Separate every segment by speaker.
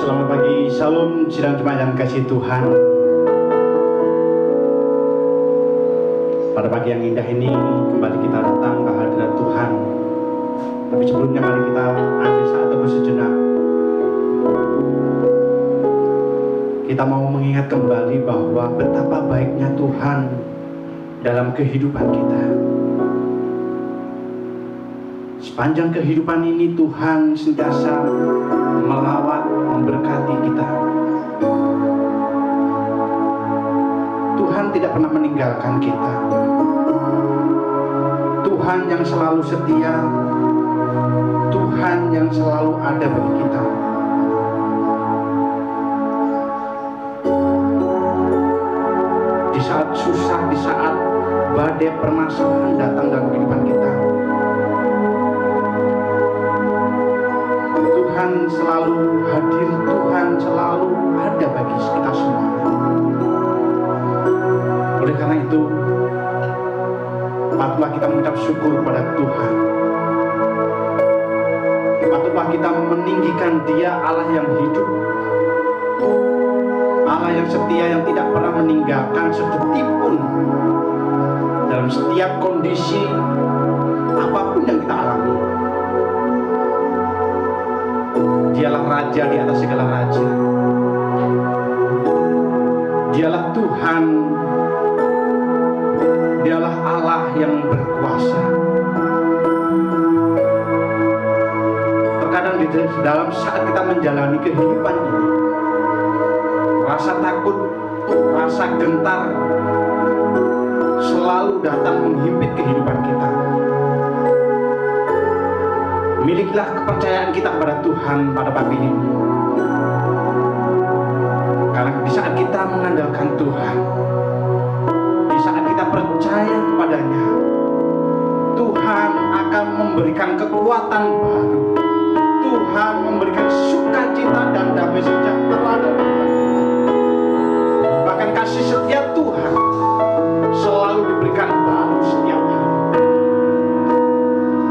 Speaker 1: Selamat pagi, Shalom, sidang jemaat yang kasih Tuhan. Pada pagi yang indah ini kembali kita datang ke hadirat Tuhan. Tapi sebelumnya mari kita ambil saat teduh sejenak. Kita mau mengingat kembali bahwa betapa baiknya Tuhan dalam kehidupan kita. Sepanjang kehidupan ini Tuhan sentiasa melawat, memberkati kita. Tuhan tidak pernah meninggalkan kita. Tuhan yang selalu setia, Tuhan yang selalu ada bagi kita. Di saat susah, di saat badai permasalahan datang dalam kehidupan kita, Tuhan selalu hadir, Tuhan selalu ada bagi kita semua. Oleh karena itu, patutlah kita mengucap syukur kepada Tuhan. Patutlah kita meninggikan Dia, Allah yang hidup, Allah yang setia, yang tidak pernah meninggalkan sedetik pun dalam setiap kondisi apapun yang kita alami. Dialah Raja di atas segala raja. Dialah Tuhan. Dialah Allah yang berkuasa. Terkadang di dalam saat kita menjalani kehidupan ini, rasa takut, rasa gentar selalu datang menghimpit kehidupan kita. Milikilah kepercayaan kita kepada Tuhan pada pagi ini. Karena di saat kita mengandalkan Tuhan, di saat kita percaya kepadanya, Tuhan akan memberikan kekuatan baru. Tuhan memberikan sukacita dan damai sejahtera dalam kehidupan kita. Bahkan kasih setia Tuhan selalu diberikan baru setiap hari.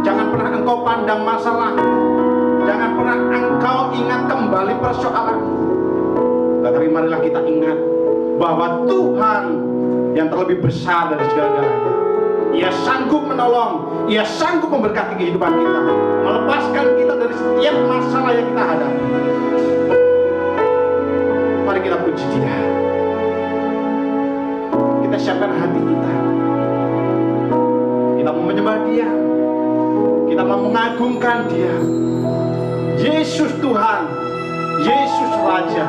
Speaker 1: Jangan pernah engkau pandang masalah, jangan pernah engkau ingat kembali persoalan. Tetapi marilah kita ingat bahwa Tuhan yang terlebih besar dari segala-galanya, Ia sanggup menolong, Ia sanggup memberkati kehidupan kita, melepaskan kita dari setiap masalah yang kita hadapi. Mari kita puji Dia. Kita siapkan hati kita. Kita mau menyembah Dia. Kita mau mengagungkan Dia. Yesus Tuhan, Yesus Raja.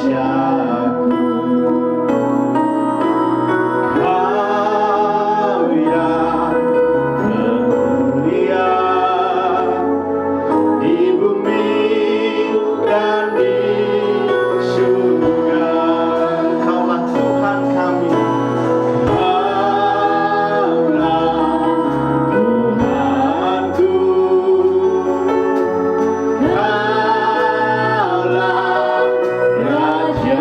Speaker 1: Rajaku, Kau yang mulia di bumi dan di surga. Kaulah Tuhan kami, Kaulah Tuhanku, Kaulah Rajaku.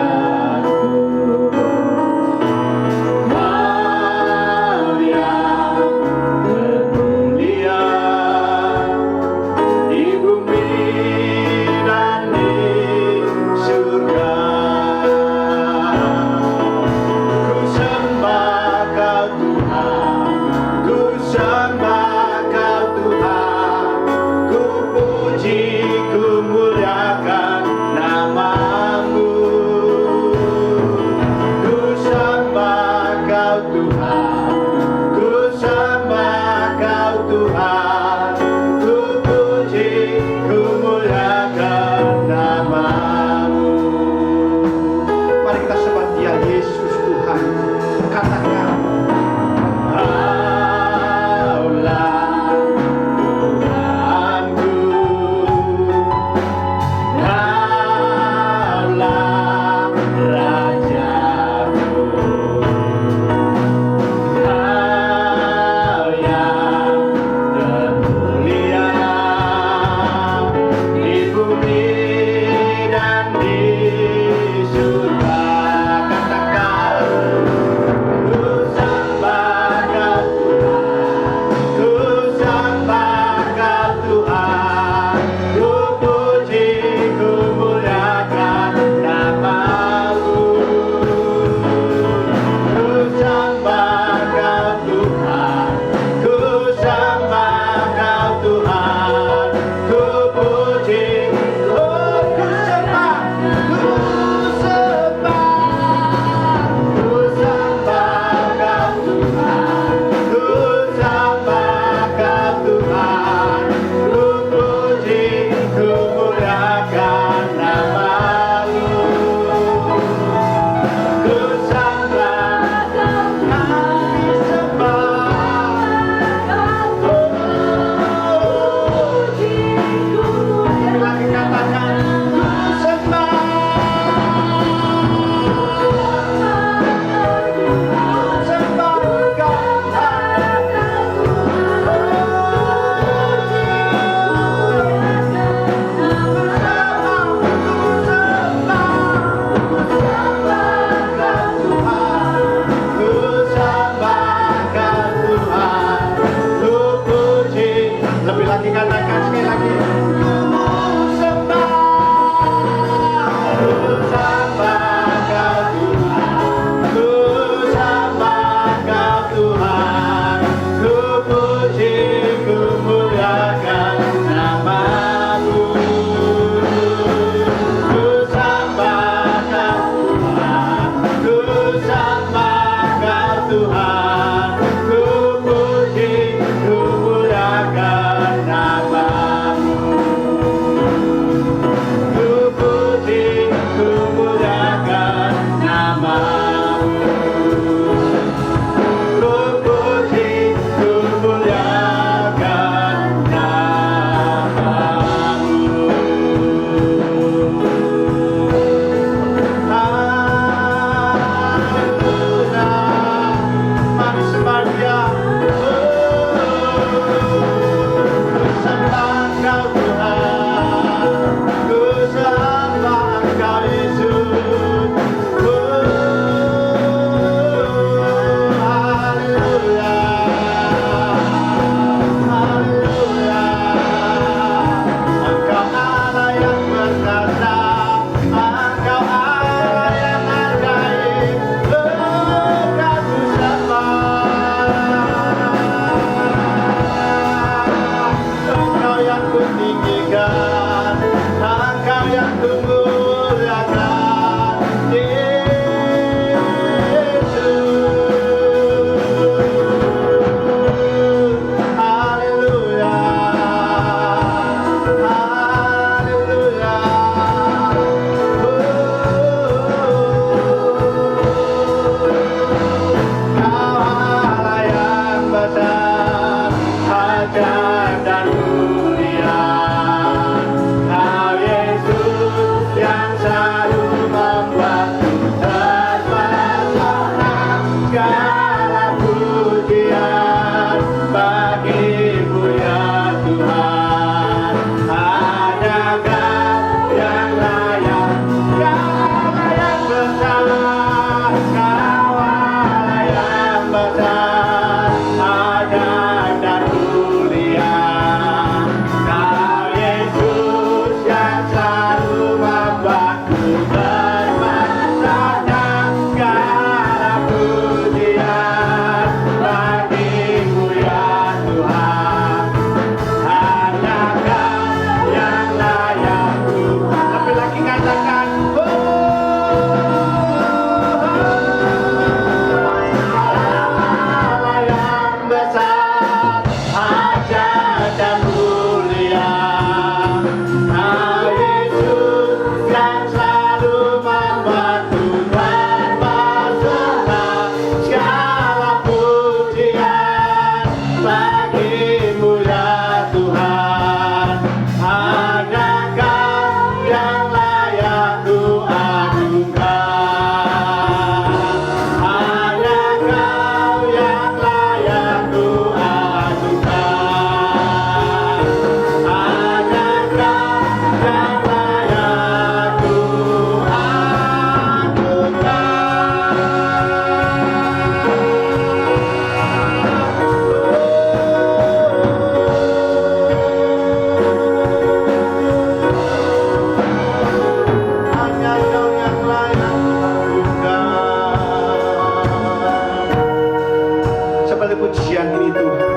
Speaker 1: kali pujian ini Tuhan.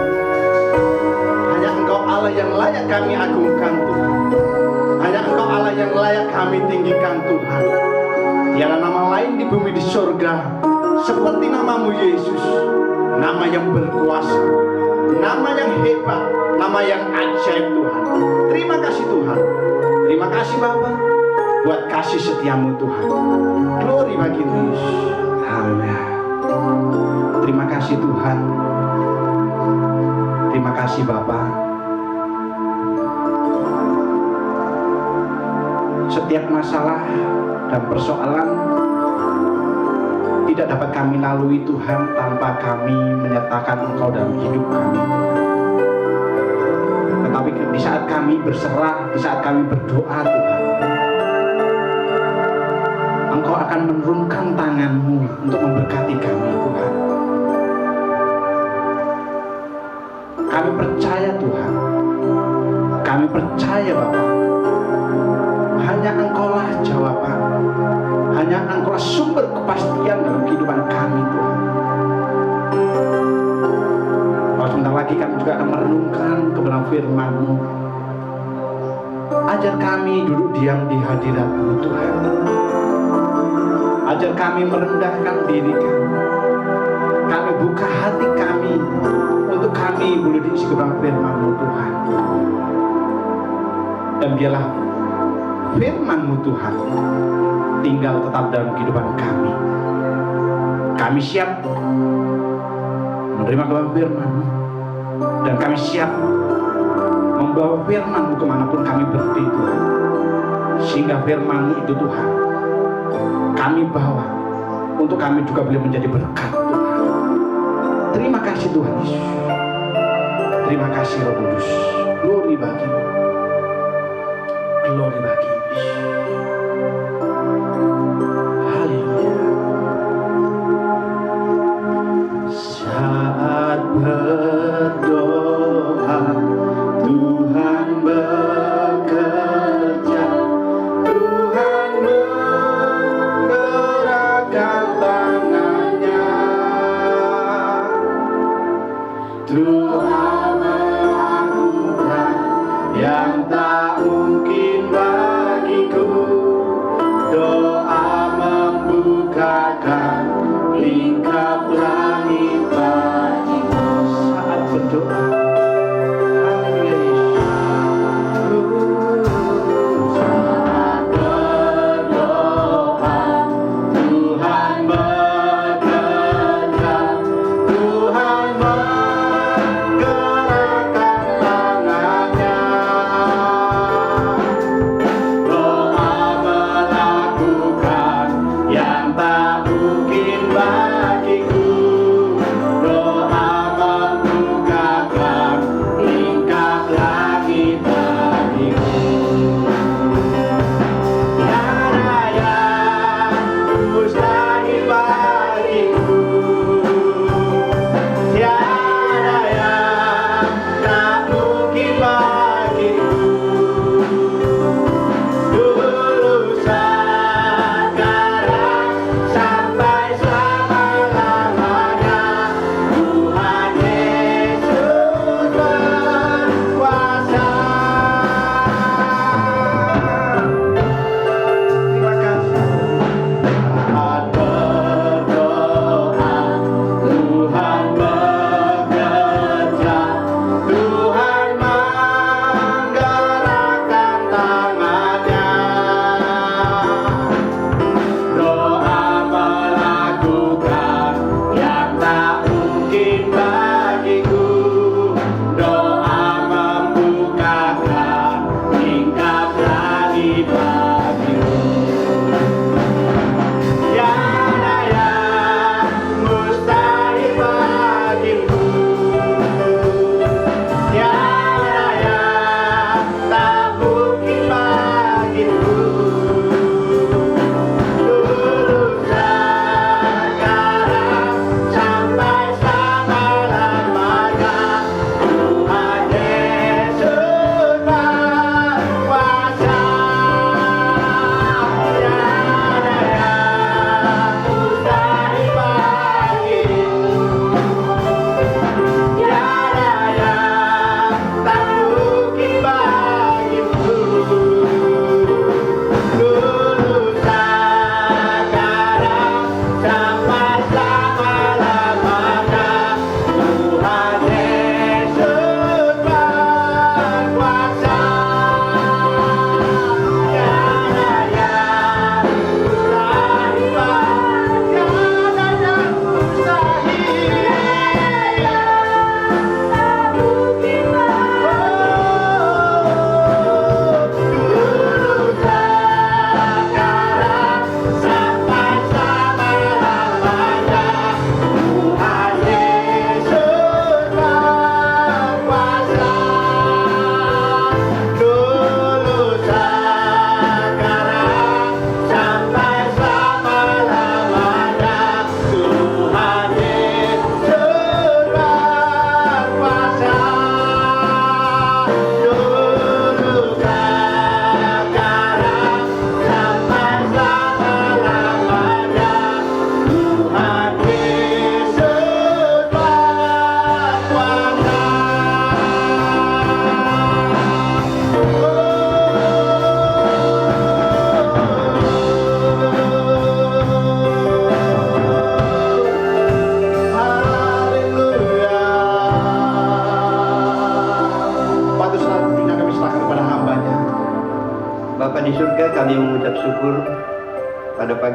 Speaker 1: Hanya Engkau Allah yang layak kami agungkan Tuhan. Hanya Engkau Allah yang layak kami tinggikan Tuhan. Tiada nama lain di bumi di surga seperti namamu Yesus. Nama yang berkuasa, nama yang hebat, nama yang ajaib Tuhan. Terima kasih Tuhan. Terima kasih Bapa buat kasih setiamu Tuhan. Glory bagi Yesus. Haleluya. Terima kasih Tuhan. Terima kasih Bapa. Setiap masalah dan persoalan tidak dapat kami lalui Tuhan tanpa kami menyertakan Engkau dalam hidup kami Tuhan. Tetapi di saat kami berserah, di saat kami berdoa Tuhan, Engkau akan menurunkan tangan-Mu untuk memberkati kami Tuhan. Kami percaya Tuhan. Kami percaya Bapa. Hanya Engkaulah jawaban. Hanya Engkaulah sumber kepastian dalam kehidupan kami Tuhan. Kalau sebentar lagi kami juga akan merenungkan kebenaran firman-Mu. Ajar kami duduk diam di hadirat-Mu Tuhan. Ajar kami merendahkan diri kami. Kami buka hati kami untuk kami boleh diisi kebenaran firman-Mu Tuhan. Dan biarlah firman-Mu Tuhan tinggal tetap dalam kehidupan kami. Kami siap menerima kebenaran firman-Mu, dan kami siap membawa firman-Mu kemanapun kami pergi Tuhan. Sehingga firman-Mu itu Tuhan kami bawa untuk kami juga boleh menjadi berkat Tuhan. Terima kasih Tuhan Yesus. Terima kasih Roh Kudus. Glory bagi-Mu. Glory bagi-Mu. Haleluya. Saat berdoa Tuhan bekerja, Tuhan menggerakkan tangannya, Tuhan melakukan yang tak mungkin bagiku. Doa membukakan lingkap langit bagiku. Saat berdoa, saat berdoa Tuhan bekerja, Tuhan menggerakkan tangannya, doa melakukan yang tak mungkin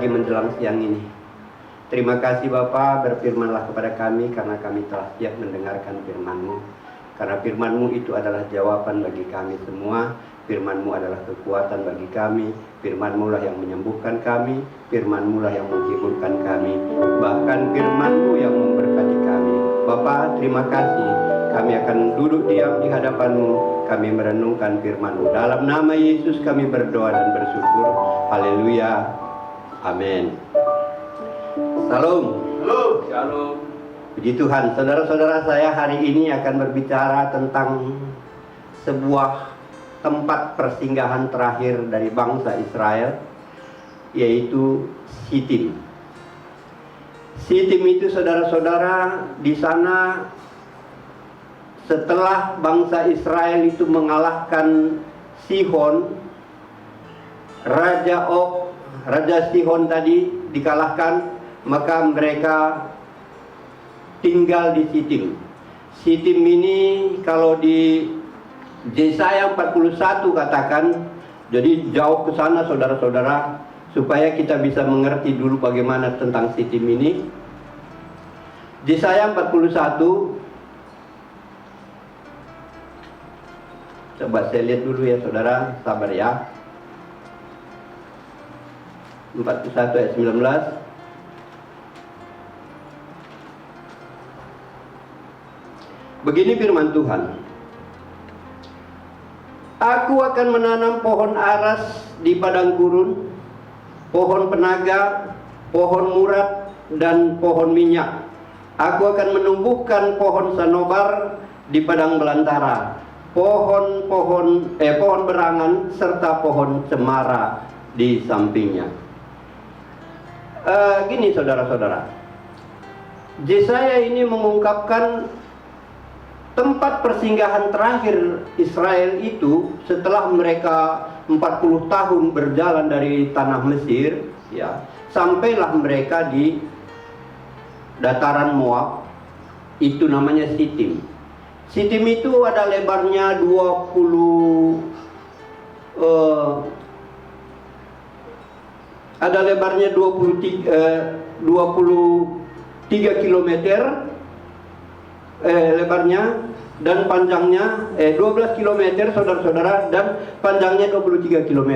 Speaker 2: pagi menjelang siang ini. Terima kasih Bapa, berfirmanlah kepada kami karena kami telah siap mendengarkan firman-Mu. Karena firman-Mu itu adalah jawaban bagi kami semua. Firman-Mu adalah kekuatan bagi kami. Firman-Mu lah yang menyembuhkan kami. Firman-Mu lah yang menghiburkan kami. Bahkan firman-Mu yang memberkati kami. Bapa, terima kasih. Kami akan duduk diam di hadapan-Mu. Kami merenungkan firman-Mu. Dalam nama Yesus kami berdoa dan bersyukur. Haleluya. Amin. Salam.
Speaker 1: Shalom.
Speaker 2: Puji Tuhan. Saudara-saudara, saya hari ini akan berbicara tentang sebuah tempat persinggahan terakhir dari bangsa Israel, yaitu Sitim. Sitim itu saudara-saudara, di sana setelah bangsa Israel itu mengalahkan Sihon, Raja Og, Raja Sihon tadi dikalahkan, maka mereka tinggal di Sitim. Sitim ini kalau di Yesaya 41 katakan, jadi jauh ke sana saudara-saudara, supaya kita bisa mengerti dulu bagaimana tentang Sitim ini. Yesaya 41, coba saya lihat dulu ya saudara, sabar ya. 41 ayat 19. Begini firman Tuhan. Aku akan menanam pohon aras di padang gurun, pohon penaga, pohon murad, dan pohon minyak. Aku akan menumbuhkan pohon sanobar di padang belantara, pohon berangan, serta pohon cemara di sampingnya. Gini saudara-saudara, Yesaya ini mengungkapkan tempat persinggahan terakhir Israel itu setelah mereka 40 tahun berjalan dari tanah Mesir, ya, sampailah mereka di dataran Moab, itu namanya Sitim. Sitim itu ada lebarnya 23 km lebarnya, dan panjangnya 12 km saudara-saudara, dan panjangnya 23 km.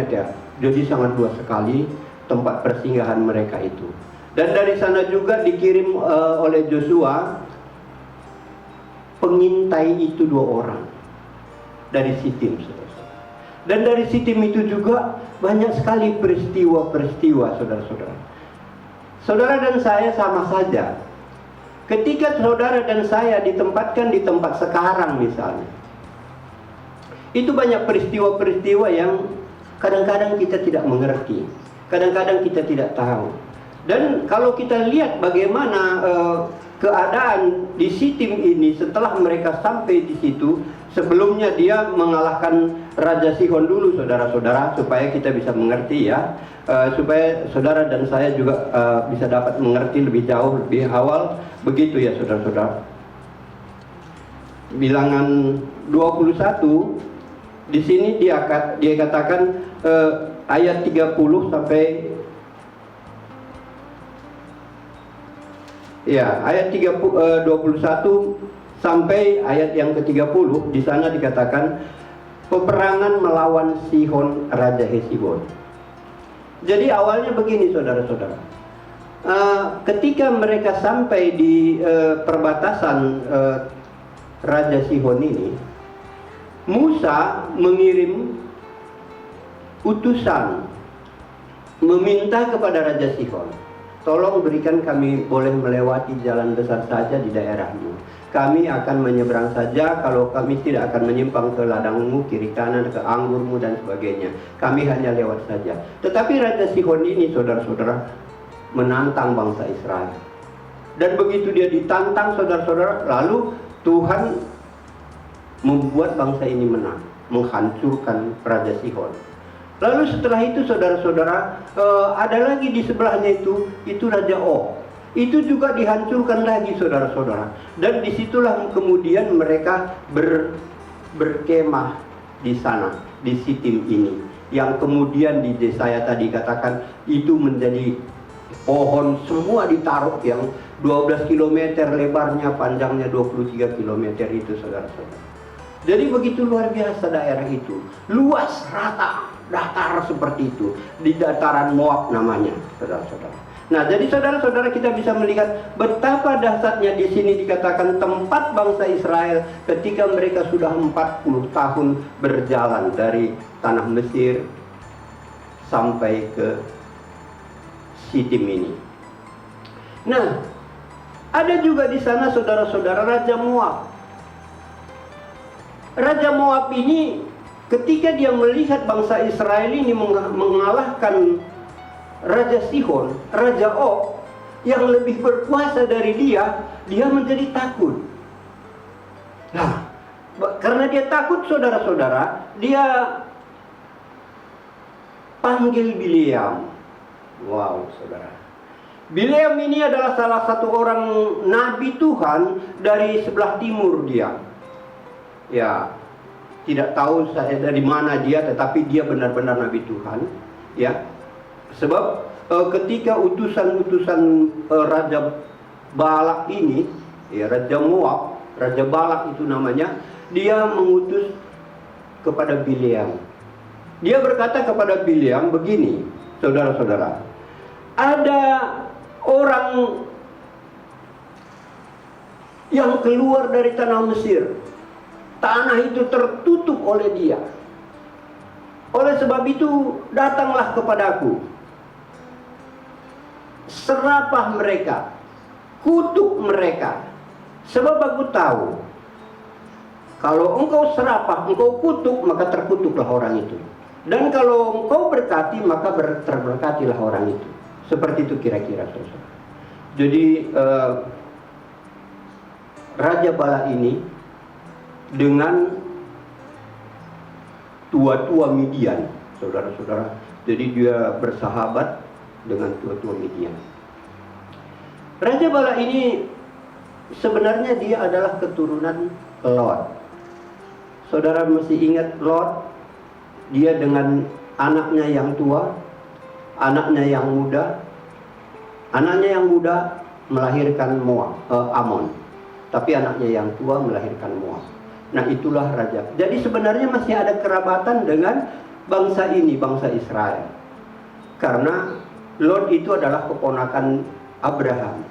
Speaker 2: Jadi sangat luas sekali tempat persinggahan mereka itu. Dan dari sana juga dikirim oleh Joshua pengintai itu 2 orang dari Sitim, saudara-saudara. Dan dari Sitim itu juga banyak sekali peristiwa-peristiwa saudara-saudara. Saudara dan saya sama saja. Ketika saudara dan saya ditempatkan di tempat sekarang misalnya, itu banyak peristiwa-peristiwa yang kadang-kadang kita tidak mengerti, kadang-kadang kita tidak tahu. Dan kalau kita lihat bagaimana keadaan di Sitim ini setelah mereka sampai di situ, sebelumnya dia mengalahkan Raja Sihon dulu saudara-saudara, supaya kita bisa mengerti ya, supaya saudara dan saya juga bisa dapat mengerti lebih jauh, lebih awal. Begitu ya saudara-saudara. Bilangan 21 di sini dia katakan ayat 30 sampai ya, ayat 21 sampai ayat yang ke-30. Di sana dikatakan peperangan melawan Sihon Raja Hesibon. Jadi awalnya begini saudara-saudara. Ketika mereka sampai di perbatasan Raja Sihon ini, Musa mengirim utusan meminta kepada Raja Sihon, tolong berikan kami boleh melewati jalan besar saja di daerahmu. Kami akan menyeberang saja, kalau kami tidak akan menyimpang ke ladangmu, kiri kanan, ke anggurmu dan sebagainya. Kami hanya lewat saja. Tetapi Raja Sihon ini saudara-saudara menantang bangsa Israel. Dan begitu dia ditantang saudara-saudara, lalu Tuhan membuat bangsa ini menang, menghancurkan Raja Sihon. Lalu setelah itu saudara-saudara, ada lagi di sebelahnya itu Raja Og. Itu juga dihancurkan lagi saudara-saudara. Dan disitulah kemudian mereka berkemah di sana, di Sitim ini, yang kemudian di Yesaya tadi katakan itu menjadi pohon semua ditaruh yang 12 km lebarnya, panjangnya 23 km itu, saudara-saudara. Jadi begitu luar biasa daerah itu, luas, rata, datar seperti itu, di dataran Moab namanya, saudara-saudara. Nah, jadi saudara-saudara, kita bisa melihat betapa dahsyatnya di sini dikatakan tempat bangsa Israel ketika mereka sudah 40 tahun berjalan dari tanah Mesir sampai ke Sitim ini. Nah, ada juga di sana saudara-saudara Raja Moab. Raja Moab ini ketika dia melihat bangsa Israel ini mengalahkan Raja Sihon, Raja Og yang lebih berkuasa dari dia menjadi takut. Nah, karena dia takut, saudara-saudara, dia panggil Bileam. Wow, saudara. Bileam ini adalah salah satu orang nabi Tuhan dari sebelah timur dia. Ya, tidak tahu saya dari mana dia, tetapi dia benar-benar nabi Tuhan. Ya, sebab ketika utusan-utusan Raja Balak ini, ya, Raja Moab, Raja Balak itu namanya, dia mengutus kepada Bileam. Dia berkata kepada Bileam begini, saudara-saudara, ada orang yang keluar dari tanah Mesir. Tanah itu tertutup oleh dia. Oleh sebab itu, datanglah kepadaku. Serapah mereka, kutuk mereka. Sebab aku tahu, kalau engkau serapah, engkau kutuk, maka terkutuklah orang itu. Dan kalau engkau berkati, maka terberkatilah orang itu. Seperti itu kira-kira, saudara. Jadi Raja Balak ini dengan tua-tua Midian, saudara-saudara. Jadi dia bersahabat dengan tua-tua Midian. Raja Balak ini sebenarnya dia adalah keturunan Lot. Saudara mesti ingat Lot, dia dengan anaknya yang tua, anaknya yang muda. Anaknya yang muda melahirkan Amon, tapi anaknya yang tua melahirkan Moab. Nah, itulah raja. Jadi sebenarnya masih ada kerabatan dengan bangsa ini, bangsa Israel. Karena Lot itu adalah keponakan Abraham.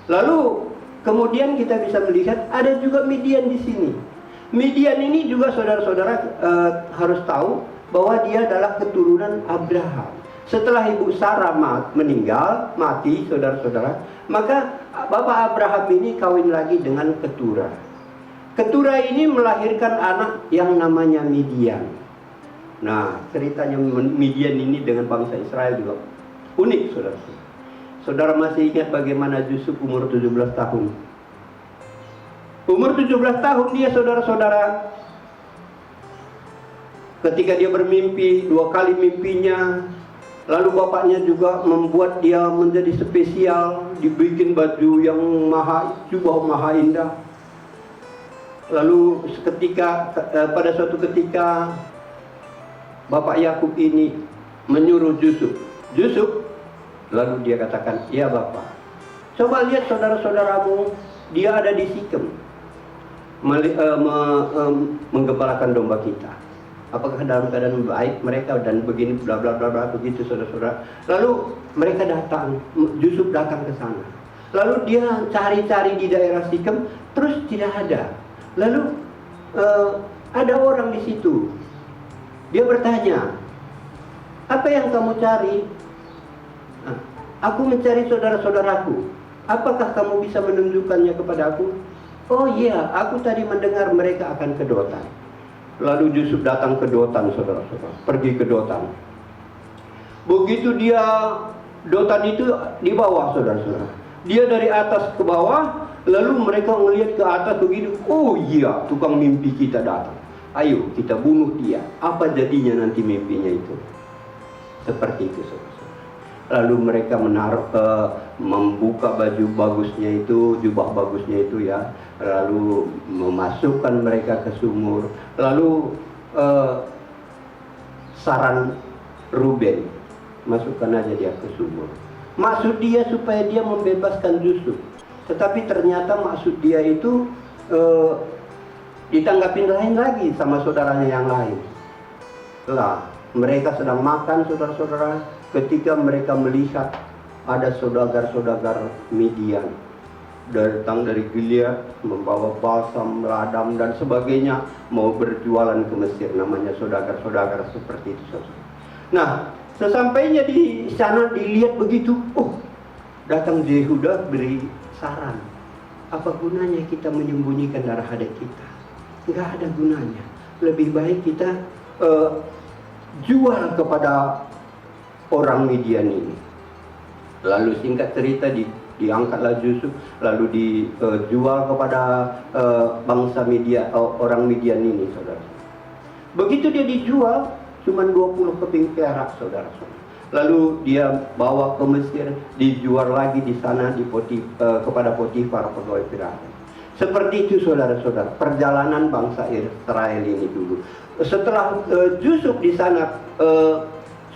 Speaker 2: Lalu kemudian kita bisa melihat ada juga Midian di sini. Midian ini juga saudara-saudara harus tahu bahwa dia adalah keturunan Abraham. Setelah ibu Sarah mati, saudara-saudara, maka bapak Abraham ini kawin lagi dengan Keturah. Keturah ini melahirkan anak yang namanya Midian. Nah, ceritanya Midian ini dengan bangsa Israel juga unik, saudara-saudara. Saudara masih ingat bagaimana Yusuf umur 17 tahun? Umur 17 tahun dia, saudara-saudara, ketika dia bermimpi, 2 kali mimpinya, lalu bapaknya juga membuat dia menjadi spesial, dibikin baju yang jubah maha indah. Lalu pada suatu ketika bapak Yakub ini menyuruh Yusuf, lalu dia katakan, "Ya bapak, coba lihat saudara-saudaramu, dia ada di Sikem, menggembalakan domba kita. Apakah dalam keadaan baik mereka?" Dan begini bla bla bla bla begitu, saudara-saudara. Lalu mereka datang, Yusuf datang ke sana. Lalu dia cari-cari di daerah Sikem, terus tidak ada. Lalu ada orang di situ. Dia bertanya, "Apa yang kamu cari?" "Aku mencari saudara-saudaraku. Apakah kamu bisa menunjukkannya kepada aku?" "Oh iya, aku tadi mendengar mereka akan ke Dotan." Lalu Yusuf datang ke Dotan, saudara-saudara. Pergi ke Dotan. Begitu dia, Dotan itu di bawah, saudara-saudara. Dia dari atas ke bawah, lalu mereka melihat ke atas begitu. "Oh iya, tukang mimpi kita datang. Ayo kita bunuh dia. Apa jadinya nanti mimpinya itu?" Seperti itu, saudara-saudara. Lalu mereka membuka baju bagusnya itu, jubah bagusnya itu ya. Lalu memasukkan mereka ke sumur. Lalu saran Ruben, masukkan aja dia ke sumur. maksud dia supaya dia membebaskan Yusuf. Tetapi ternyata maksud dia itu ditanggapin lain lagi sama saudaranya yang lain. Lah, mereka sedang makan, saudara-saudara, ketika mereka melihat ada saudagar-saudagar Midian datang dari Gilead membawa balsam, ladam dan sebagainya, mau berjualan ke Mesir. Namanya saudagar-saudagar seperti itu, saudara. Nah, sesampainya di sana dilihat begitu, datang Yehuda beri saran. Apa gunanya kita menyembunyikan darah adik kita? Nggak ada gunanya. Lebih baik kita jual kepada orang Midian ini. Lalu singkat cerita diangkatlah Yusuf, lalu dijual kepada bangsa Midian, orang Midian ini, saudara. Begitu dia dijual, cuma 20 keping perak, saudara-saudara. Lalu dia bawa ke Mesir, dijual lagi di sana kepada Potifar, pegawai Firaun. Seperti itu, saudara-saudara, perjalanan bangsa Israel ini dulu. Setelah Yusuf di sana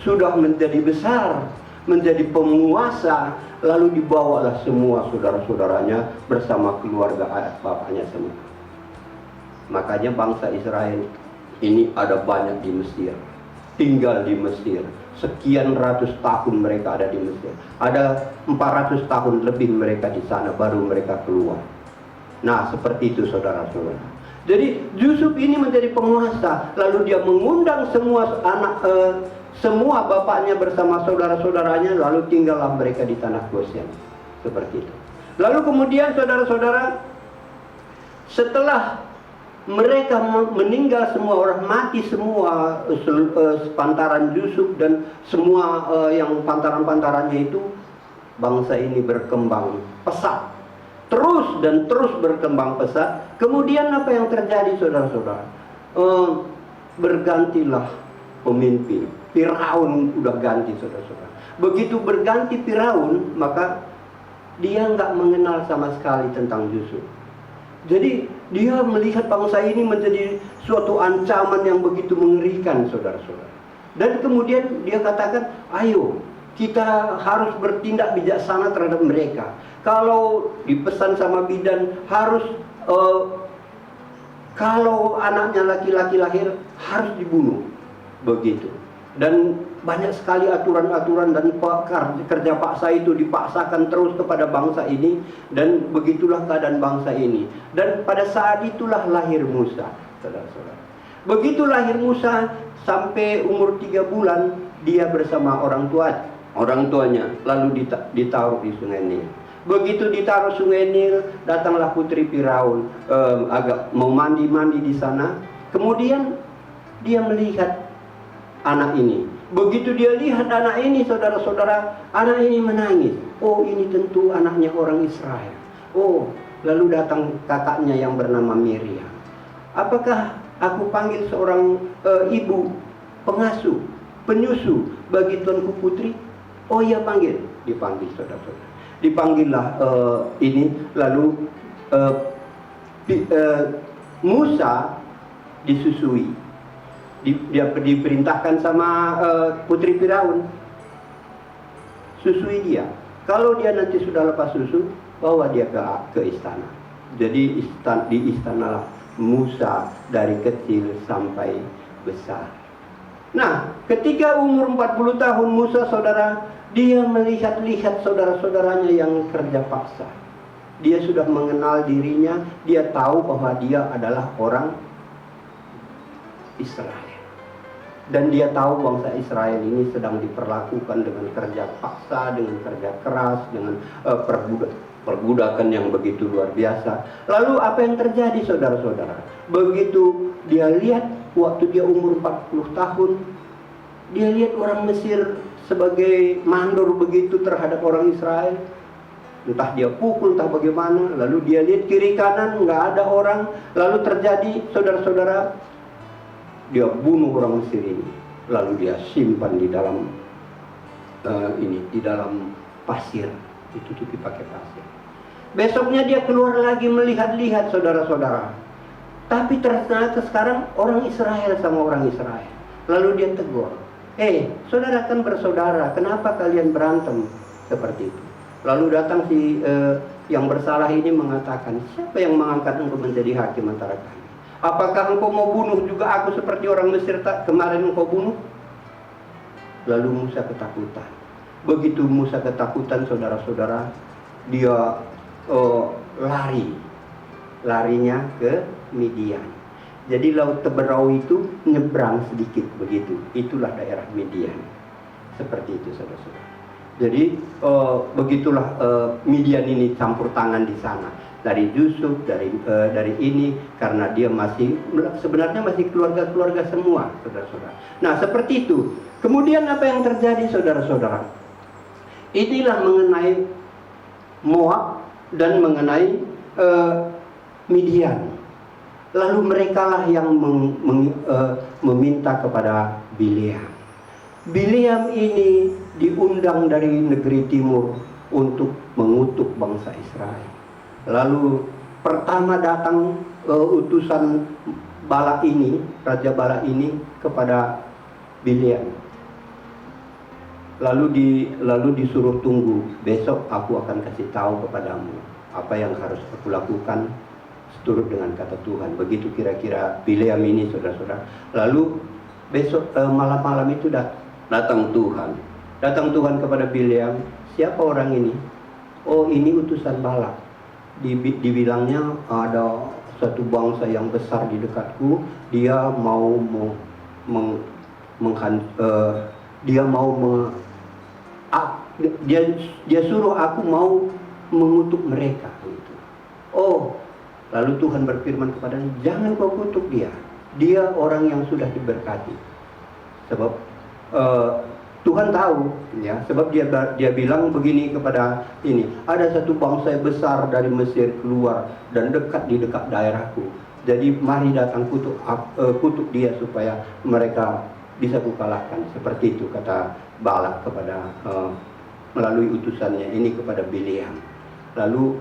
Speaker 2: sudah menjadi besar, menjadi penguasa, lalu dibawalah semua saudara-saudaranya bersama keluarga bapaknya semua. Makanya bangsa Israel ini ada banyak di Mesir, tinggal di Mesir. Sekian ratus tahun mereka ada di Mesir. Ada 400 tahun lebih mereka di sana, baru mereka keluar. Nah, seperti itu, saudara-saudara. Jadi Yusuf ini menjadi penguasa, lalu dia mengundang semua bapaknya bersama saudara-saudaranya, lalu tinggallah mereka di tanah Goshen. Seperti itu. Lalu kemudian, saudara-saudara, setelah mereka meninggal semua, orang mati semua, pantaran Yusuf dan semua yang pantaran-pantarannya itu, bangsa ini berkembang pesat, terus dan terus berkembang pesat. Kemudian apa yang terjadi, saudara-saudara? Bergantilah pemimpin. Firaun udah ganti, saudara-saudara. Begitu berganti Firaun, maka dia nggak mengenal sama sekali tentang Yusuf. Jadi dia melihat bangsa ini menjadi suatu ancaman yang begitu mengerikan, saudara-saudara. Dan kemudian dia katakan, ayo kita harus bertindak bijaksana terhadap mereka. Kalau dipesan sama bidan harus kalau anaknya laki-laki lahir harus dibunuh, begitu. Dan banyak sekali aturan-aturan dan kerja paksa itu dipaksakan terus kepada bangsa ini, dan begitulah keadaan bangsa ini. Dan pada saat itulah lahir Musa, saudara-saudara. Begitu lahir Musa, sampai umur 3 bulan dia bersama orang tuanya, lalu ditaruh di Sungai Nil. Begitu ditaruh Sungai Nil, datanglah putri Firaun, agak mau mandi di sana. Kemudian dia melihat anak ini. Begitu dia lihat anak ini, saudara-saudara, anak ini menangis. Oh, ini tentu anaknya orang Israel. Oh, lalu datang kakaknya yang bernama Miriam. Apakah aku panggil seorang ibu pengasuh, penyusu bagi tuanku putri? Oh iya, panggil. Dipanggil, saudara-saudara. Dipanggillah ini, lalu Musa disusui. Dia diperintahkan sama putri Firaun, susui dia. Kalau dia nanti sudah lepas susu, bawa dia ke istana. Jadi di istanalah Musa dari kecil sampai besar. Nah, ketika umur 40 tahun Musa, saudara, dia melihat-lihat saudara-saudaranya yang kerja paksa. Dia sudah mengenal dirinya, dia tahu bahwa dia adalah orang Israel. Dan dia tahu bangsa Israel ini sedang diperlakukan dengan kerja paksa, dengan kerja keras, dengan perbudakan yang begitu luar biasa. Lalu apa yang terjadi, saudara-saudara? Begitu dia lihat, waktu dia umur 40 tahun, dia lihat orang Mesir sebagai mandor begitu terhadap orang Israel. Entah dia pukul, entah bagaimana. Lalu dia lihat kiri kanan, nggak ada orang. Lalu terjadi, saudara-saudara, dia bunuh orang Mesir ini, lalu dia simpan di dalam di dalam pasir, ditutupi pakai pasir. Besoknya dia keluar lagi melihat-lihat, saudara-saudara. Tapi ternyata sekarang orang Israel sama orang Israel. Lalu dia tegur, saudara kan bersaudara, kenapa kalian berantem? Seperti itu. Lalu datang si yang bersalah ini mengatakan, siapa yang mengangkat engkau menjadi hakim antara kami? Apakah engkau mau bunuh juga aku seperti orang Mesir kemarin engkau bunuh? Lalu Musa ketakutan. Begitu Musa ketakutan, saudara-saudara, dia larinya ke Midian. Jadi laut Teberau itu nyebrang sedikit begitu. Itulah daerah Midian. Seperti itu, saudara-saudara. Jadi begitulah Midian ini campur tangan di sana. Dari Yusuf, dari ini, karena dia sebenarnya masih keluarga-keluarga semua, saudara-saudara. Nah, seperti itu. Kemudian apa yang terjadi, saudara-saudara? Inilah mengenai Moab dan mengenai Midian. Lalu merekalah yang meminta kepada Bileam. Bileam ini diundang dari negeri timur untuk mengutuk bangsa Israel. Lalu pertama datang utusan Balak ini, Raja Balak ini kepada Bileam. Lalu disuruh tunggu, besok aku akan kasih tahu kepadamu apa yang harus aku lakukan seturut dengan kata Tuhan. Begitu kira-kira Bileam ini, saudara-saudara. Lalu besok malam-malam itu datang Tuhan. Datang Tuhan kepada Bileam, siapa orang ini? Oh, ini utusan Balak. Dibilangnya ada satu bangsa yang besar di dekatku, dia dia suruh aku mau mengutuk mereka. Gitu. Oh, lalu Tuhan berfirman kepadanya, jangan kau kutuk dia. Dia orang yang sudah diberkati. Sebab Tuhan tahu, ya, sebab dia bilang begini kepada ini, ada satu bangsa yang besar dari Mesir keluar dan dekat di dekat daerahku. Jadi mari datang kutuk dia supaya mereka bisa kukalahkan. Seperti itu kata Balak kepada melalui utusannya ini kepada Bileam. Lalu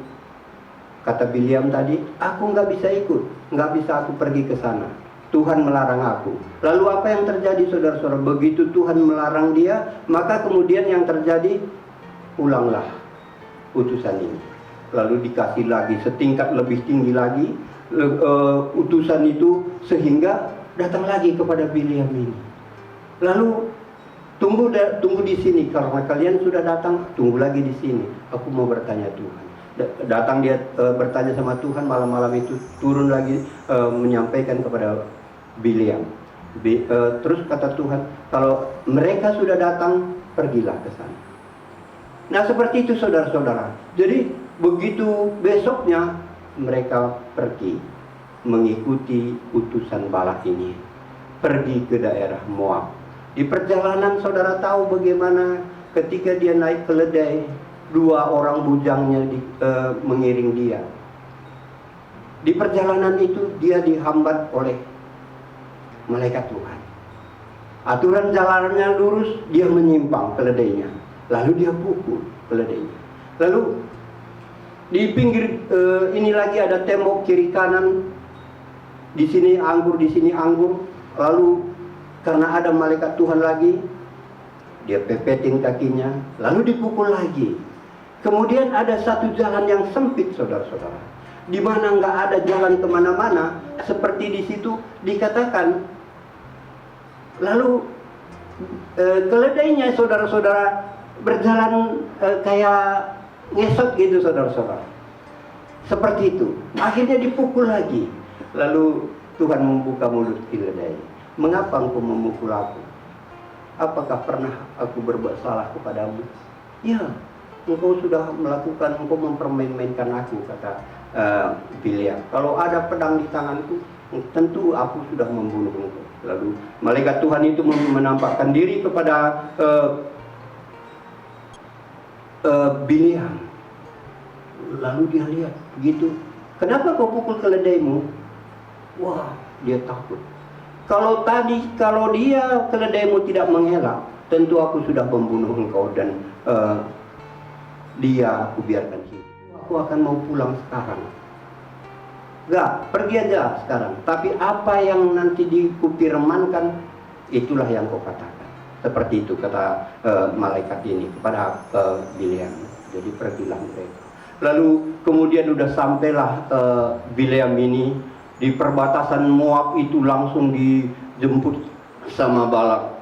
Speaker 2: kata Bileam tadi, aku nggak bisa ikut, nggak bisa aku pergi ke sana. Tuhan melarang aku. Lalu apa yang terjadi, saudara-saudara? Begitu Tuhan melarang dia, maka kemudian yang terjadi, pulanglah utusan ini. Lalu dikasih lagi setingkat lebih tinggi lagi utusan itu, sehingga datang lagi kepada Bileam ini. Lalu tunggu di sini, karena kalian sudah datang, tunggu lagi di sini. Aku mau bertanya Tuhan. Datang dia bertanya sama Tuhan malam-malam itu, turun lagi menyampaikan kepada Bileam. Terus kata Tuhan, kalau mereka sudah datang, pergilah ke sana. Nah, seperti itu, saudara-saudara. Jadi begitu besoknya mereka pergi mengikuti utusan Balak ini, pergi ke daerah Moab. Di perjalanan, saudara tahu bagaimana ketika dia naik keledai, dua orang bujangnya mengiring dia. Di perjalanan itu dia dihambat oleh malaikat Tuhan. Aturan jalannya lurus, dia menyimpang keledainya. Lalu dia pukul keledainya. Lalu di pinggir ini lagi ada tembok kiri kanan. Di sini anggur, di sini anggur. Lalu karena ada malaikat Tuhan lagi, dia pepetin kakinya, lalu dipukul lagi. Kemudian ada satu jalan yang sempit, saudara-saudara, di mana nggak ada jalan kemana-mana. Seperti di situ dikatakan, lalu keledainya, saudara-saudara, berjalan kayak ngesot gitu, saudara-saudara. Seperti itu. Akhirnya dipukul lagi. Lalu Tuhan membuka mulut keledai. Mengapa engkau memukul aku? Apakah pernah aku berbuat salah kepadamu? Ya, engkau sudah melakukan, engkau mempermain-mainkan aku, kata Bileam. Kalau ada pedang di tanganku, tentu aku sudah membunuh engkau. Lalu malaikat Tuhan itu menampakkan diri kepada Bileam. Lalu dia lihat begitu. Kenapa kau pukul keledaimu? Wah, dia takut. Kalau dia keledaimu tidak mengelak, tentu aku sudah membunuh engkau dan dia aku biarkan hidup. Aku akan mau pulang sekarang. Enggak, pergi aja sekarang. Tapi apa yang nanti dikupirmankan, itulah yang kau katakan. Seperti itu kata malaikat ini kepada Bileam. Jadi pergilah mereka. Lalu kemudian udah sampailah Bileam ini di perbatasan Moab itu, langsung dijemput sama Balak.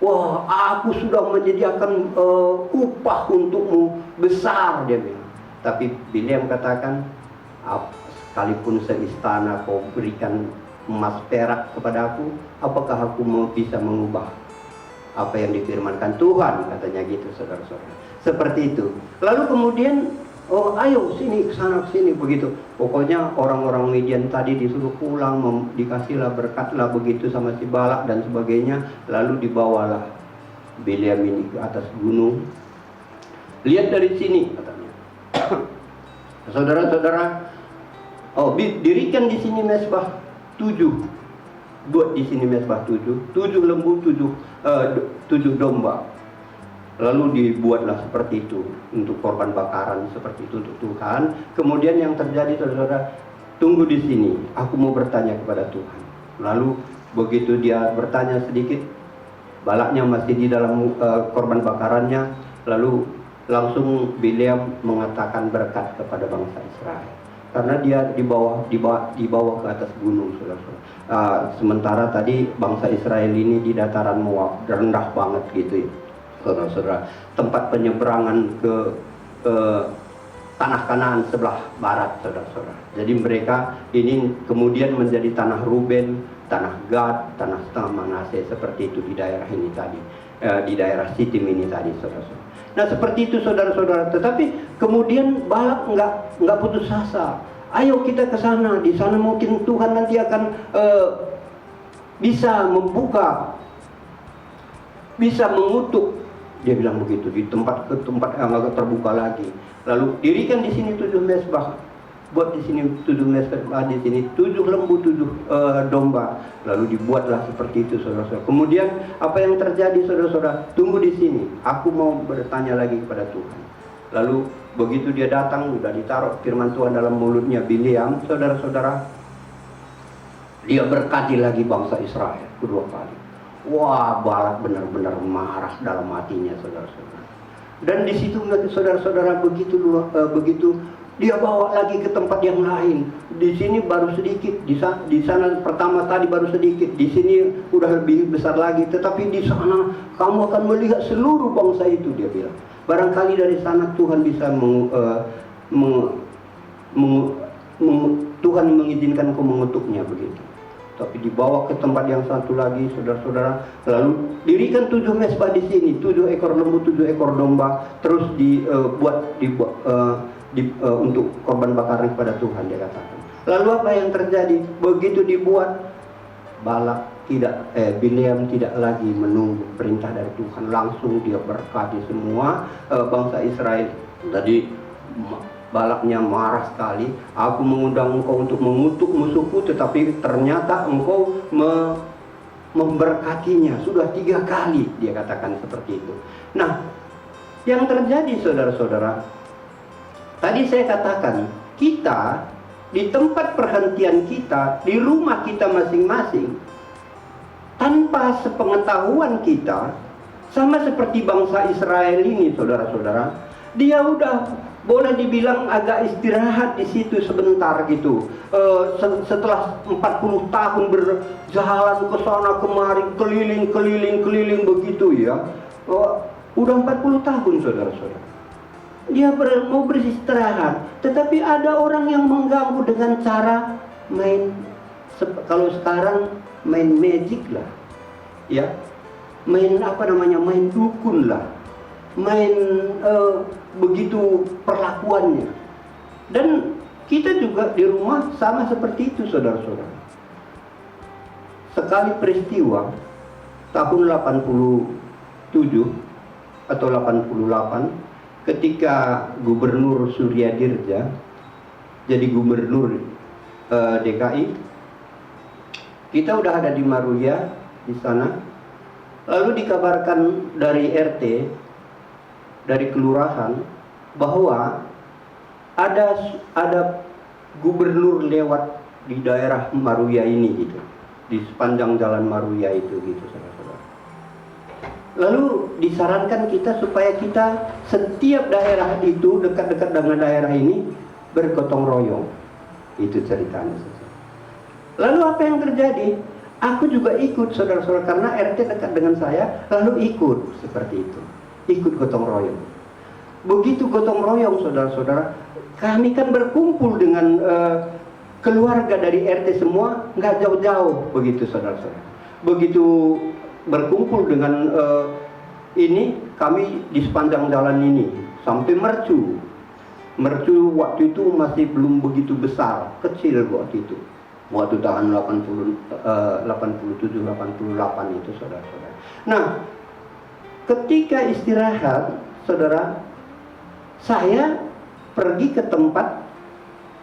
Speaker 2: Wah, aku sudah menyediakan upah untukmu besar, dia bilang. Tapi Bileam katakan, sekalipun seistana kau berikan emas perak kepada aku, apakah aku mau bisa mengubah apa yang difirmankan Tuhan, katanya gitu, saudara-saudara. Seperti itu. Lalu kemudian, oh ayo sini, kesana sini, begitu. Pokoknya orang-orang Midian tadi disuruh pulang, dikasihlah berkatlah begitu sama si Balak dan sebagainya. Lalu dibawalah Bileam ini ke atas gunung. Lihat dari sini, katanya. Saudara-saudara, dirikan di sini mezbah 7. Buat di sini mezbah 7 lembu, 7 domba. Lalu dibuatlah seperti itu untuk korban bakaran, seperti itu untuk Tuhan. Kemudian yang terjadi, saudara, tunggu di sini, aku mau bertanya kepada Tuhan. Lalu begitu dia bertanya sedikit, Balaknya masih di dalam korban bakarannya. Lalu langsung Bileam mengatakan berkat kepada bangsa Israel. Karena dia dibawa ke atas gunung, saudara-saudara. Sementara tadi bangsa Israel ini di dataran Moab, rendah banget gitu ya, saudara-saudara. Tempat penyeberangan ke tanah Kanaan sebelah barat, saudara-saudara. Jadi mereka ini kemudian menjadi tanah Ruben, tanah Gad, tanah Manase, seperti itu di daerah ini tadi, di daerah Sitim ini tadi, saudara-saudara. Nah seperti itu, saudara-saudara. Tetapi kemudian Balak nggak putus asa. Ayo kita ke sana. Di sana mungkin Tuhan nanti akan bisa membuka, bisa mengutuk. Dia bilang begitu, di tempat yang agak terbuka lagi. Lalu dirikan di sini 7 mezbah. Buat di sini 7 mezbah, di sini 7 lembu, 7 domba. Lalu dibuatlah seperti itu, saudara-saudara. Kemudian apa yang terjadi, saudara-saudara? Tunggu di sini. Aku mau bertanya lagi kepada Tuhan. Lalu begitu dia datang, sudah ditaruh firman Tuhan dalam mulutnya Bileam, saudara-saudara. Dia berkati lagi bangsa Israel kedua kali. Wah, Balak benar-benar marah dalam hatinya, saudara-saudara. Dan di situ, saudara-saudara, begitu dia bawa lagi ke tempat yang lain. Di sini baru sedikit, di sana pertama tadi baru sedikit, di sini udah lebih besar lagi. Tetapi di sana kamu akan melihat seluruh bangsa itu, dia bilang. Barangkali dari sana Tuhan bisa Tuhan mengizinkan kau mengutuknya, begitu. Tapi dibawa ke tempat yang satu lagi, saudara-saudara. Lalu dirikan 7 mezbah di sini, 7 ekor lembu, 7 ekor domba, terus dibuat untuk korban bakaran kepada Tuhan, dia katakan. Lalu apa yang terjadi? Begitu dibuat, Bileam tidak lagi menunggu perintah dari Tuhan, langsung dia berkati semua bangsa Israel. Tadi Balaknya marah sekali. Aku mengundang engkau untuk mengutuk musuhku, tetapi ternyata engkau memberkatinya. Sudah 3 kali dia katakan seperti itu. Nah, yang terjadi, saudara-saudara, tadi saya katakan, kita di tempat perhentian kita, di rumah kita masing-masing, tanpa sepengetahuan kita, sama seperti bangsa Israel ini, saudara-saudara, dia udah boleh dibilang agak istirahat di situ sebentar gitu. Setelah 40 tahun berjalan ke sana kemari, keliling begitu ya. Udah 40 tahun, saudara-saudara. Dia mau beristirahat, tetapi ada orang yang mengganggu dengan cara main, kalau sekarang main magic lah, ya, main main dukun lah, main begitu perlakuannya. Dan kita juga di rumah sama seperti itu, saudara-saudara. Sekali peristiwa tahun 87 atau 88, ketika Gubernur Surya Dirja jadi gubernur DKI, kita udah ada di Maruya di sana. Lalu dikabarkan dari RT, dari kelurahan, bahwa ada gubernur lewat di daerah Maruya ini gitu, di sepanjang jalan Maruya itu gitu, saudara-saudara. Lalu disarankan kita supaya kita setiap daerah itu dekat-dekat dengan daerah ini bergotong royong. Itu ceritanya. Lalu apa yang terjadi? Aku juga ikut, saudara-saudara, karena RT dekat dengan saya, lalu ikut seperti itu. Ikut gotong royong. Begitu gotong royong, saudara-saudara, kami kan berkumpul dengan keluarga dari RT semua, nggak jauh-jauh begitu, saudara-saudara. Begitu berkumpul dengan ini, kami di sepanjang jalan ini sampai Mercu. Mercu waktu itu masih belum begitu besar, kecil waktu itu. Waktu tahun 87, 88 itu, saudara-saudara. Nah, ketika istirahat, saudara, saya pergi ke tempat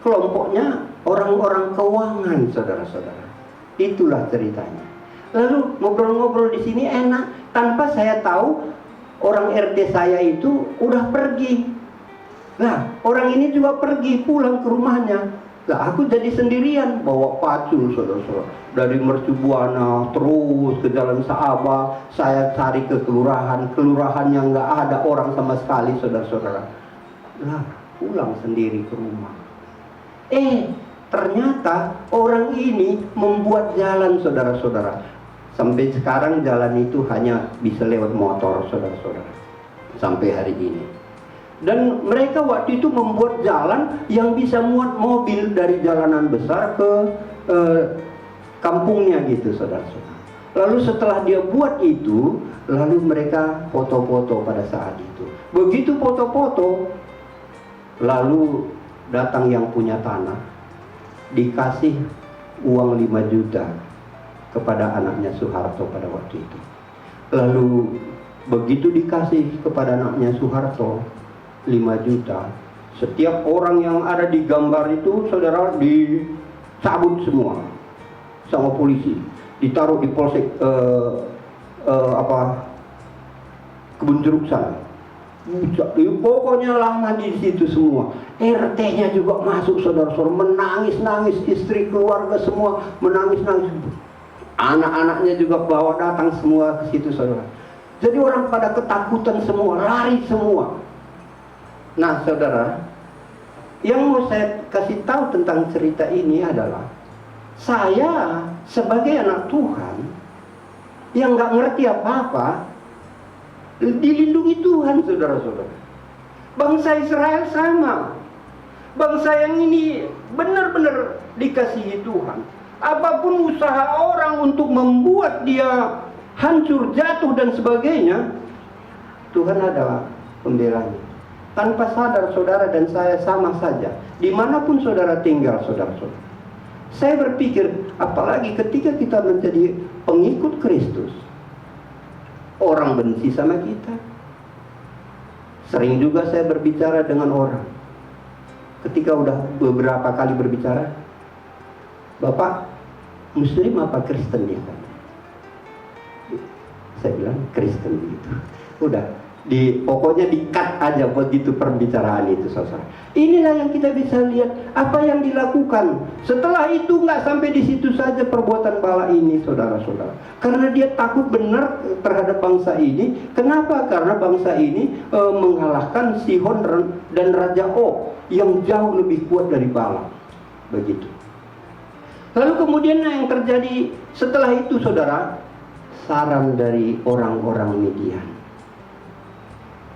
Speaker 2: kelompoknya orang-orang keuangan, saudara-saudara. Itulah ceritanya. Lalu ngobrol-ngobrol di sini enak, tanpa saya tahu orang RT saya itu udah pergi. Nah, orang ini juga pergi pulang ke rumahnya. Lah, aku jadi sendirian bawa pacul, saudara-saudara. Dari Mercu Buana terus ke Jalan Saaba, saya cari ke kelurahan yang nggak ada orang sama sekali, saudara-saudara. Lah, pulang sendiri ke rumah. Ternyata orang ini membuat jalan, saudara-saudara. Sampai sekarang jalan itu hanya bisa lewat motor, saudara-saudara. Sampai hari ini. Dan mereka waktu itu membuat jalan yang bisa muat mobil dari jalanan besar ke kampungnya gitu, saudara-saudara. Lalu setelah dia buat itu, lalu mereka foto-foto pada saat itu. Begitu foto-foto, lalu datang yang punya tanah, dikasih uang 5 juta kepada anaknya Soeharto pada waktu itu. Lalu begitu dikasih kepada anaknya Soeharto 5 juta, setiap orang yang ada di gambar itu, saudara, dicabut semua sama polisi, ditaruh di polsek Kebun Jeruk sana. Pokoknya lama di situ semua. RT-nya juga masuk, saudara-saudara, menangis-nangis, istri keluarga semua menangis-nangis. Anak-anaknya juga bawa datang semua ke situ, saudara. Jadi orang pada ketakutan semua, lari semua. Nah, saudara, yang mau saya kasih tahu tentang cerita ini adalah saya sebagai anak Tuhan yang nggak ngerti apa-apa, dilindungi Tuhan, saudara-saudara. Bangsa Israel sama. Bangsa yang ini benar-benar dikasihi Tuhan. Apapun usaha orang untuk membuat dia hancur, jatuh dan sebagainya, Tuhan adalah pembelanya. Tanpa sadar, saudara dan saya sama saja. Dimanapun saudara tinggal, saudara-saudara. Saya berpikir, apalagi ketika kita menjadi pengikut Kristus, orang benci sama kita. Sering juga saya berbicara dengan orang. Ketika udah beberapa kali berbicara, Bapak Muslim apa Kristen ya? Saya bilang Kristen gitu. Udah, pokoknya di-cut aja begitu perbicaraan itu, saudara. Inilah yang kita bisa lihat apa yang dilakukan. Setelah itu nggak sampai di situ saja perbuatan bala ini, saudara-saudara. Karena dia takut benar terhadap bangsa ini. Kenapa? Karena bangsa ini mengalahkan Sihon dan Raja Og yang jauh lebih kuat dari Bala. Begitu. Lalu kemudian yang terjadi setelah itu, saudara, saran dari orang-orang Midian.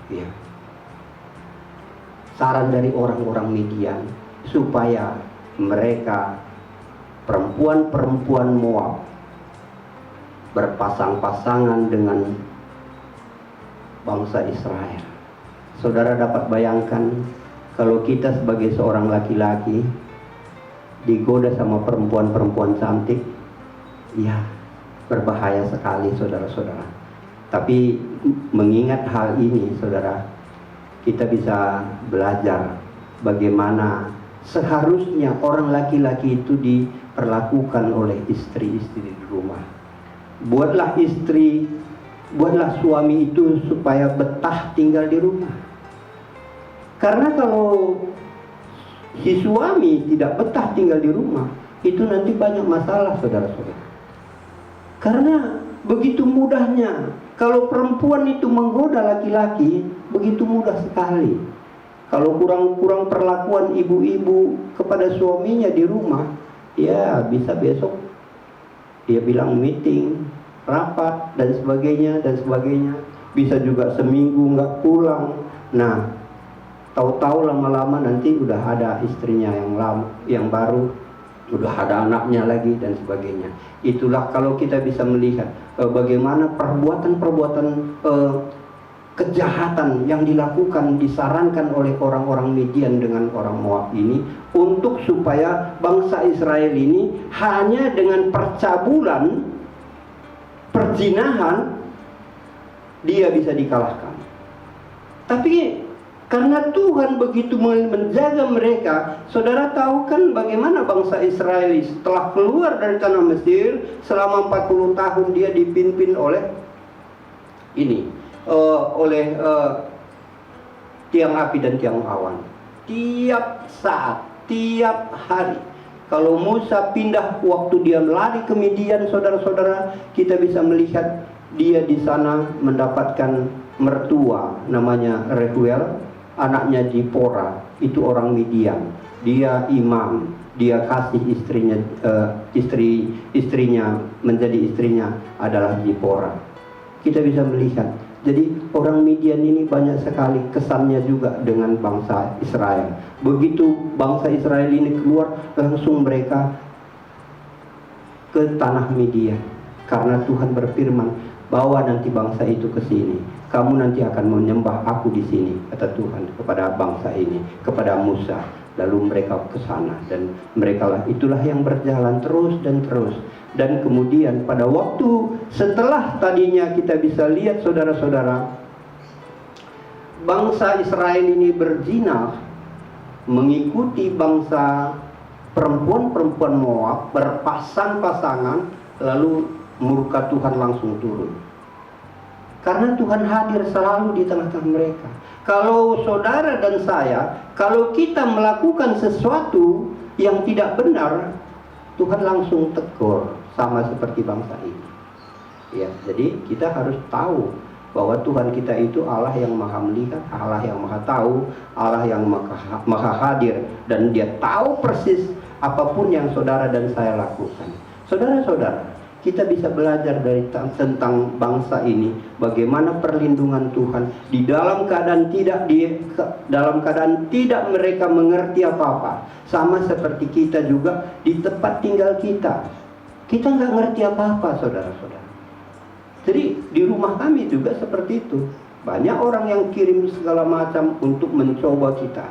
Speaker 2: Ya. Saran dari orang-orang Midian supaya mereka perempuan-perempuan Moab berpasang-pasangan dengan bangsa Israel. Saudara dapat bayangkan kalau kita sebagai seorang laki-laki digoda sama perempuan-perempuan cantik, ya berbahaya sekali, saudara-saudara. Tapi mengingat hal ini, saudara, kita bisa belajar bagaimana seharusnya orang laki-laki itu diperlakukan oleh istri-istri di rumah. Buatlah suami itu supaya betah tinggal di rumah. Karena kalau si suami tidak betah tinggal di rumah, itu nanti banyak masalah, saudara-saudara. Karena begitu mudahnya Kalau perempuan itu menggoda laki-laki, begitu mudah sekali. Kalau kurang perlakuan ibu-ibu kepada suaminya di rumah, ya bisa besok dia bilang meeting, rapat, dan sebagainya, dan sebagainya. Bisa juga seminggu nggak pulang. Nah, tahu-tahu lama-lama nanti udah ada istrinya yang baru, udah ada anaknya lagi, dan sebagainya. Itulah kalau kita bisa melihat bagaimana perbuatan-perbuatan kejahatan yang dilakukan, disarankan oleh orang-orang Midian dengan orang Moab ini, untuk supaya bangsa Israel ini hanya dengan percabulan, perzinahan, dia bisa dikalahkan. Tapi karena Tuhan begitu menjaga mereka, saudara tahu kan bagaimana bangsa Israel setelah keluar dari tanah Mesir, selama 40 tahun dia dipimpin oleh tiang api dan tiang awan. Tiap saat, tiap hari. Kalau Musa pindah waktu dia lari ke Midian, saudara-saudara, kita bisa melihat dia di sana mendapatkan mertua namanya Reuel, anaknya Zipora, itu orang Midian. Dia imam, dia kasih istrinya menjadi istrinya adalah Zipora. Kita bisa melihat. Jadi orang Midian ini banyak sekali kesannya juga dengan bangsa Israel. Begitu bangsa Israel ini keluar, langsung mereka ke tanah Midian. Karena Tuhan berfirman, bawa nanti bangsa itu ke sini. Kamu nanti akan menyembah aku di sini, kata Tuhan kepada bangsa ini, kepada Musa. Lalu mereka ke sana, dan itulah yang berjalan terus dan terus. Dan kemudian pada waktu setelah tadinya kita bisa lihat, saudara-saudara, bangsa Israel ini berzina mengikuti bangsa perempuan-perempuan Moab, berpasang-pasangan, lalu murka Tuhan langsung turun. Karena Tuhan hadir selalu di tengah-tengah mereka. Kalau saudara dan saya, kalau kita melakukan sesuatu yang tidak benar, Tuhan langsung tegur, sama seperti bangsa ini. Ya, jadi kita harus tahu bahwa Tuhan kita itu Allah yang maha melihat, Allah yang maha tahu, Allah yang maha hadir, dan dia tahu persis apapun yang saudara dan saya lakukan. Saudara-saudara, kita bisa belajar tentang bangsa ini, bagaimana perlindungan Tuhan di dalam keadaan tidak mereka mengerti apa-apa. Sama seperti kita juga di tempat tinggal kita nggak ngerti apa-apa, saudara-saudara. Jadi di rumah kami juga seperti itu. Banyak orang yang kirim segala macam untuk mencoba kita.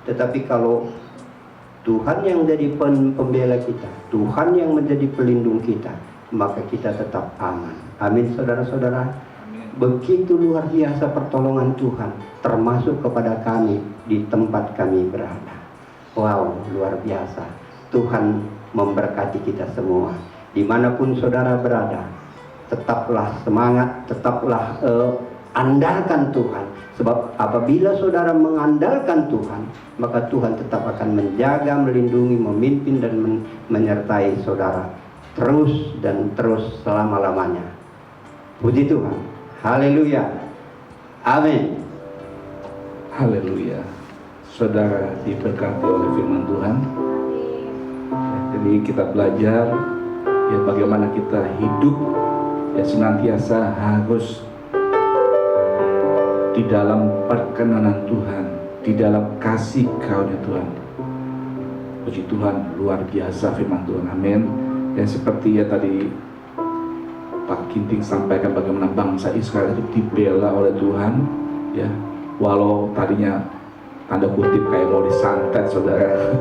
Speaker 2: Tetapi kalau Tuhan yang jadi pembela kita, Tuhan yang menjadi pelindung kita, maka kita tetap aman. Amin, saudara-saudara. Begitu luar biasa pertolongan Tuhan, termasuk kepada kami di tempat kami berada. Wow, luar biasa. Tuhan memberkati kita semua. Dimanapun saudara berada, tetaplah semangat, tetaplah andalkan Tuhan. Sebab apabila saudara mengandalkan Tuhan, maka Tuhan tetap akan menjaga, melindungi, memimpin, dan menyertai saudara terus dan terus selama-lamanya. Puji Tuhan. Haleluya. Amin.
Speaker 3: Haleluya. Saudara diberkati oleh firman Tuhan. Jadi kita belajar ya bagaimana kita hidup ya senantiasa harus di dalam perkenanan Tuhan, di dalam kasih karunia Tuhan. Puji Tuhan, luar biasa firman Tuhan. Amin. Dan seperti ya tadi Pak Ginting sampaikan bagaimana bangsa Israel itu dibela oleh Tuhan, ya. Walau tadinya tanda kutip kayak mau disantet, saudara.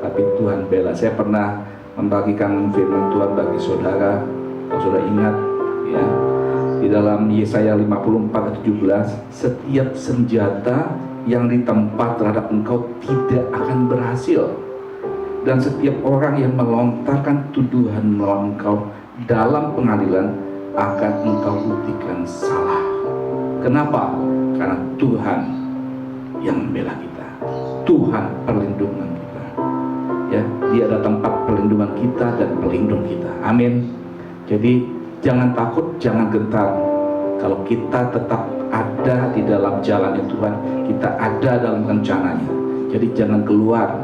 Speaker 3: Tapi Tuhan bela. Saya pernah membagikan firman Tuhan bagi saudara, kalau saudara ingat, ya. Di dalam Yesaya 54:17, setiap senjata yang ditempa terhadap engkau tidak akan berhasil, dan setiap orang yang melontarkan tuduhan melawan engkau dalam pengadilan akan engkau buktikan salah. Kenapa? Karena Tuhan yang membela kita, Tuhan perlindungan kita. Ya, Dia adalah tempat perlindungan kita dan pelindung kita. Amin. Jadi Jangan takut, jangan gentar. Kalau kita tetap ada di dalam jalannya Tuhan, kita ada dalam rencananya. Jadi jangan keluar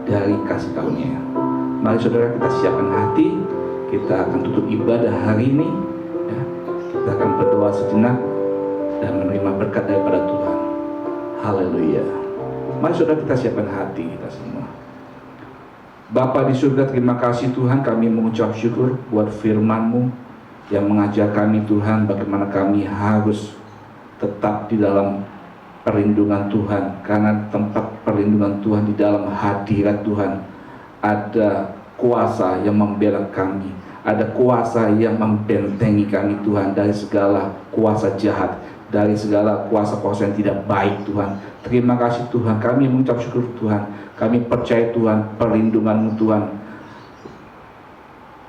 Speaker 3: dari kasih karunia. Mari saudara, kita siapkan hati. Kita akan tutup ibadah hari ini, ya. Kita akan berdoa sejenak dan menerima berkat daripada Tuhan. Haleluya. Mari saudara, kita siapkan hati kita semua. Bapa di surga, terima kasih Tuhan, kami mengucap syukur buat firman-Mu yang mengajar kami Tuhan bagaimana kami harus tetap di dalam perlindungan Tuhan, karena tempat perlindungan Tuhan, di dalam hadirat Tuhan ada kuasa yang membela kami, ada kuasa yang membentengi kami Tuhan dari segala kuasa jahat, dari segala kuasa-kuasa yang tidak baik Tuhan. Terima kasih Tuhan, kami mengucap syukur Tuhan, kami percaya Tuhan, perlindungan-Mu Tuhan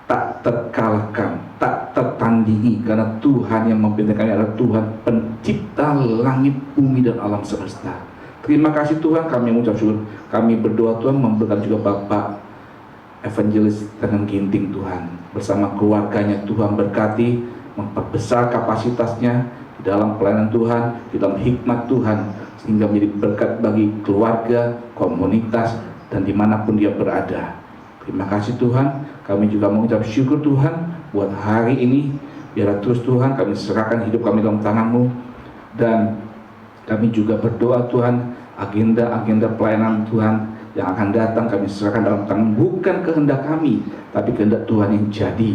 Speaker 3: tak terkalahkan, tak tertandingi, karena Tuhan yang membentengi kami adalah Tuhan pencipta langit, bumi, dan alam semesta. Terima kasih Tuhan, kami mengucap syukur, kami berdoa Tuhan memberkati juga Bapak Evangelis Tenang Ginting Tuhan, bersama keluarganya Tuhan berkati, memperbesar kapasitasnya di dalam pelayanan Tuhan, di dalam hikmat Tuhan, sehingga menjadi berkat bagi keluarga, komunitas, dan dimanapun dia berada. Terima kasih Tuhan, kami juga mengucap syukur Tuhan buat hari ini. Biarlah terus Tuhan kami serahkan hidup kami dalam tangan-Mu, dan kami juga berdoa Tuhan, agenda-agenda pelayanan Tuhan yang akan datang kami serahkan dalam tangan, bukan kehendak kami, tapi kehendak Tuhan yang jadi.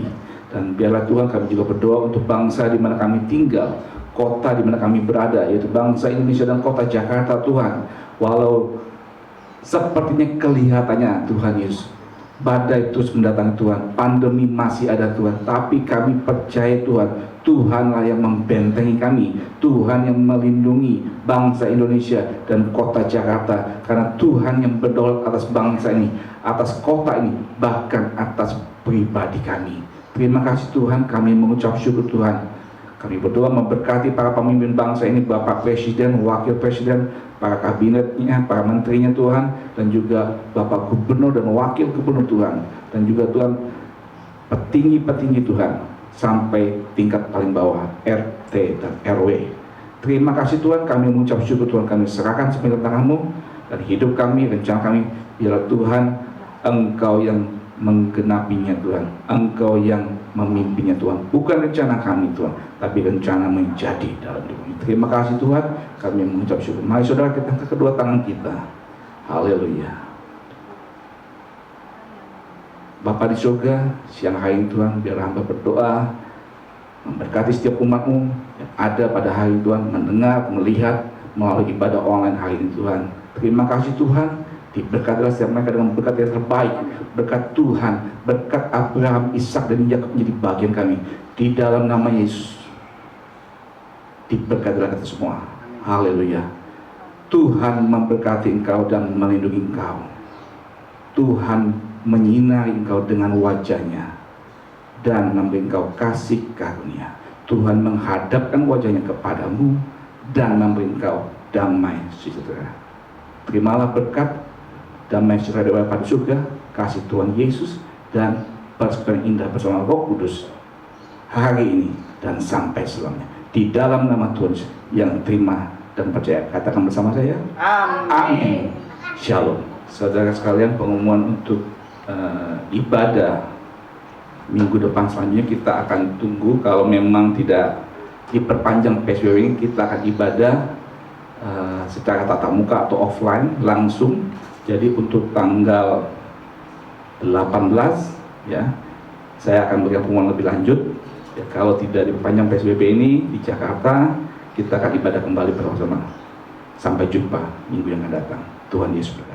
Speaker 3: Dan biarlah Tuhan kami juga berdoa untuk bangsa di mana kami tinggal, kota di mana kami berada, yaitu bangsa Indonesia dan kota Jakarta Tuhan. Walau sepertinya kelihatannya Tuhan Yesus, badai terus mendatangi Tuhan, pandemi masih ada Tuhan, tapi kami percaya Tuhan, Tuhanlah yang membentengi kami, Tuhan yang melindungi bangsa Indonesia dan kota Jakarta, karena Tuhan yang berdaulat atas bangsa ini, atas kota ini, bahkan atas pribadi kami. Terima kasih Tuhan, kami mengucap syukur Tuhan. Kami berdoa memberkati para pemimpin bangsa ini, Bapak Presiden, Wakil Presiden, para kabinetnya, para menterinya Tuhan, dan juga Bapak Gubernur dan Wakil Gubernur Tuhan, dan juga Tuhan petinggi-petinggi Tuhan, sampai tingkat paling bawah, RT dan RW. Terima kasih Tuhan, kami mengucap syukur Tuhan, kami serahkan semua tangan-Mu, dan hidup kami, rencana kami, biarlah Tuhan, Engkau yang menggenapinya Tuhan, Engkau yang memimpinnya Tuhan, bukan rencana kami Tuhan, tapi rencana menjadi dalam hidup kami. Terima kasih Tuhan, kami mengucap syukur. Mari saudara, kita angkat kedua tangan kita. Haleluya. Bapa di surga, siang hari ini Tuhan, biar hamba berdoa memberkati setiap umat-Mu yang ada pada hari Tuhan, mendengar, melihat melalui ibadah online hari ini Tuhan. Terima kasih Tuhan, diberkatilah setiap mereka dengan berkat yang terbaik, berkat Tuhan, berkat Abraham, Ishak, dan Yakub menjadi bagian kami, di dalam nama Yesus. Diberkatilah kita semua. Haleluya. Tuhan memberkati engkau dan melindungi engkau. Tuhan menyinari engkau dengan wajahnya dan memberi engkau kasih karunia. Tuhan menghadapkan wajahnya kepadamu dan memberi engkau damai sejahtera. Terimalah berkat damai sejahtera pada surga, kasih Tuhan Yesus, dan persekutuan indah bersama Roh Kudus hari ini dan sampai selamanya. Di dalam nama Tuhan yang terima dan percaya, katakan bersama saya, amin. Shalom. Saudara sekalian, pengumuman untuk ibadah minggu depan selanjutnya kita akan tunggu. Kalau memang tidak diperpanjang PSBB ini, kita akan ibadah secara tatap muka atau offline langsung. Jadi untuk tanggal 18 ya, saya akan berikan pengumuman lebih lanjut. Ya, kalau tidak diperpanjang PSBB ini di Jakarta, kita akan ibadah kembali bersama-sama. Sampai jumpa minggu yang akan datang. Tuhan Yesus berkati.